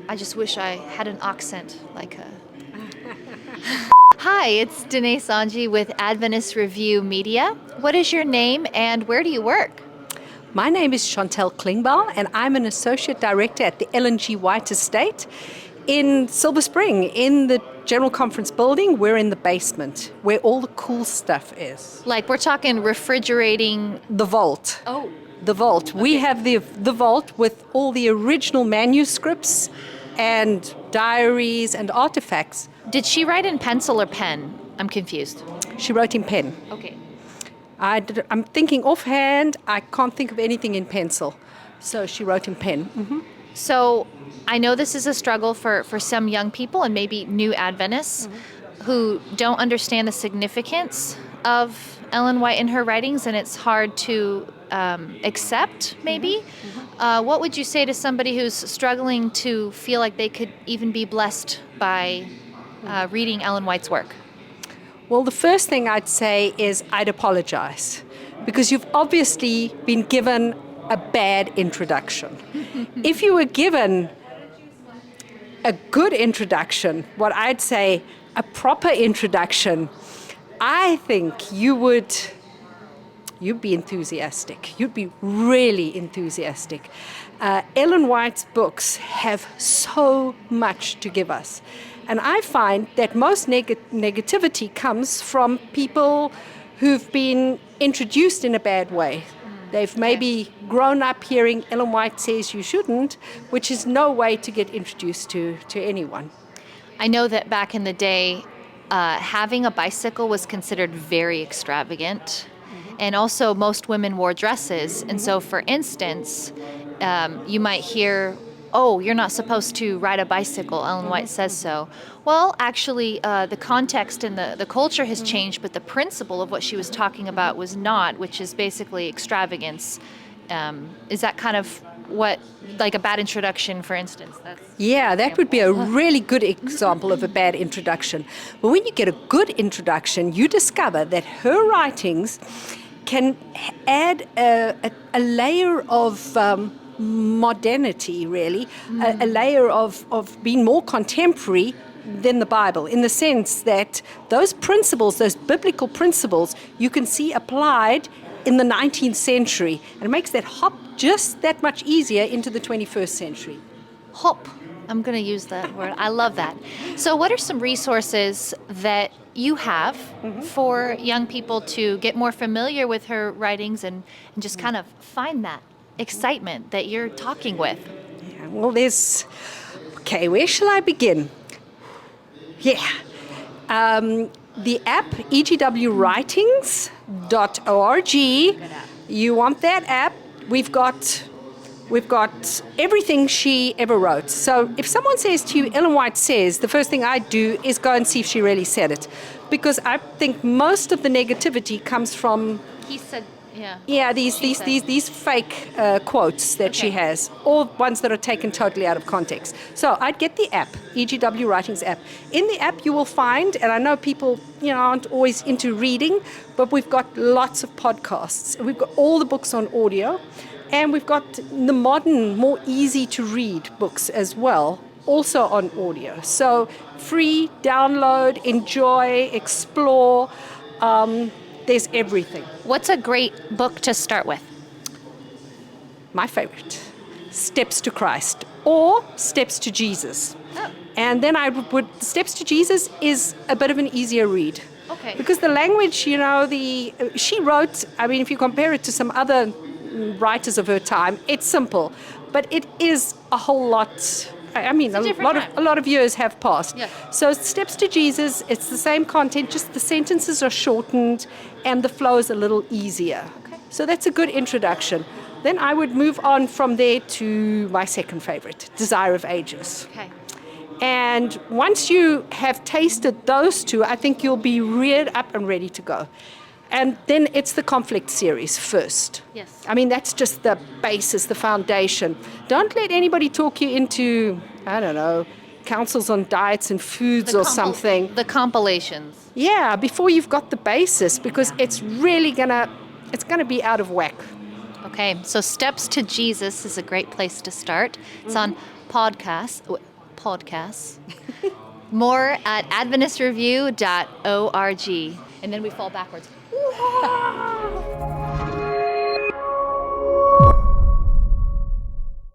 I just wish I had an accent like her. Hi, it's Danae Sanji with Adventist Review Media. What is your name and where do you work? My name is Chantal Klingbeil, and I'm an associate director at the L&G White Estate in Silver Spring, in the General Conference Building. We're in the basement, where all the cool stuff is. Like we're talking refrigerating. The vault. Oh. The vault. Okay. We have the vault with all the original manuscripts and diaries and artifacts. Did she write in pencil or pen? I'm confused. She wrote in pen. Okay. I'm thinking offhand, I can't think of anything in pencil. So she wrote in pen. Mm-hmm. So I know this is a struggle for some young people and maybe new Adventists who don't understand the significance of Ellen White in her writings, and it's hard to accept, maybe. What would you say to somebody who's struggling to feel like they could even be blessed by reading Ellen White's work? Well, the first thing I'd say is I'd apologize, because you've obviously been given a bad introduction. If you were given a good introduction, what I'd say a proper introduction, I think you'd be enthusiastic. You'd be really enthusiastic. Ellen White's books have so much to give us. And I find that most negativity comes from people who've been introduced in a bad way. They've maybe grown up hearing Ellen White says you shouldn't, which is no way to get introduced to anyone. I know that back in the day, having a bicycle was considered very extravagant. And also most women wore dresses. And so, for instance, you might hear, oh, you're not supposed to ride a bicycle. Ellen White says so. Well, actually, the context and the culture has changed, but the principle of what she was talking about was not, which is basically extravagance. Is that kind of what, like a bad introduction, for instance? That would be a really good example of a bad introduction. But when you get a good introduction, you discover that her writings can add a layer of modernity, really, a layer of being more contemporary than the Bible, in the sense that those principles, those biblical principles, you can see applied in the 19th century, and it makes that hop just that much easier into the 21st century. Hop. I'm going to use that word. I love that. So what are some resources that you have for young people to get more familiar with her writings and just kind of find that excitement that you're talking with? Yeah, well, where shall I begin? Yeah. The app, egwritings.org. You want that app? We've got everything she ever wrote. So if someone says to you, Ellen White says, the first thing I do is go and see if she really said it. Because I think most of the negativity comes from... He said... Yeah, these fake quotes that she has, or ones that are taken totally out of context. So I'd get the app, EGW Writings app. In the app you will find, and I know people aren't always into reading, but we've got lots of podcasts. We've got all the books on audio, and we've got the modern, more easy to read books as well, also on audio. So free, download, enjoy, explore. There's everything. What's a great book to start with? My favorite, Steps to Christ or Steps to Jesus. Oh. And then Steps to Jesus is a bit of an easier read. Okay. Because the language, she wrote, if you compare it to some other writers of her time, it's simple, but it is a whole lot. A lot of years have passed. Yeah. So Steps to Jesus, it's the same content, just the sentences are shortened and the flow is a little easier. Okay. So that's a good introduction. Then I would move on from there to my second favorite, Desire of Ages. Okay. And once you have tasted those two, I think you'll be reared up and ready to go. And then it's the conflict series first. Yes. That's just the basis, the foundation. Don't let anybody talk you into, councils on diets and foods or something. The compilations. Yeah, before you've got the basis, because it's really gonna be out of whack. Okay, so Steps to Jesus is a great place to start. It's on podcasts. podcasts. More at adventistreview.org. And then we fall backwards.